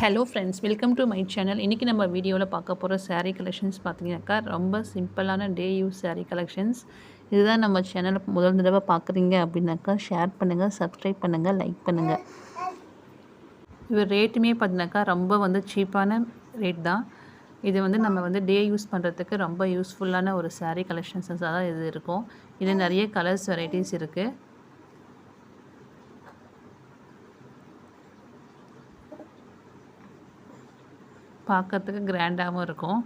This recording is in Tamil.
Hello friends, welcome to my channel. இன்றைக்கி நம்ம வீடியோவில் பார்க்க போகிற saree கலெக்ஷன்ஸ் பார்த்தீங்கன்னாக்கா, ரொம்ப சிம்பிளான டே யூஸ் saree கலெக்ஷன்ஸ். இதுதான் நம்ம சேனலை முதல் தடவை பார்க்குறீங்க அப்படின்னாக்கா, ஷேர் பண்ணுங்கள், சப்ஸ்கிரைப் பண்ணுங்கள், லைக் பண்ணுங்கள். இது ரேட்டுமே பார்த்தீங்கன்னாக்கா ரொம்ப சீப்பான ரேட் தான். இது நம்ம டே யூஸ் பண்ணுறதுக்கு ரொம்ப யூஸ்ஃபுல்லான ஒரு saree கலெக்ஷன்ஸாக தான் இது இருக்கும். இது நிறைய கலர்ஸ் வெரைட்டிஸ் இருக்குது. பார்க்கறதுக்கு கிராண்டாகவும் இருக்கும்.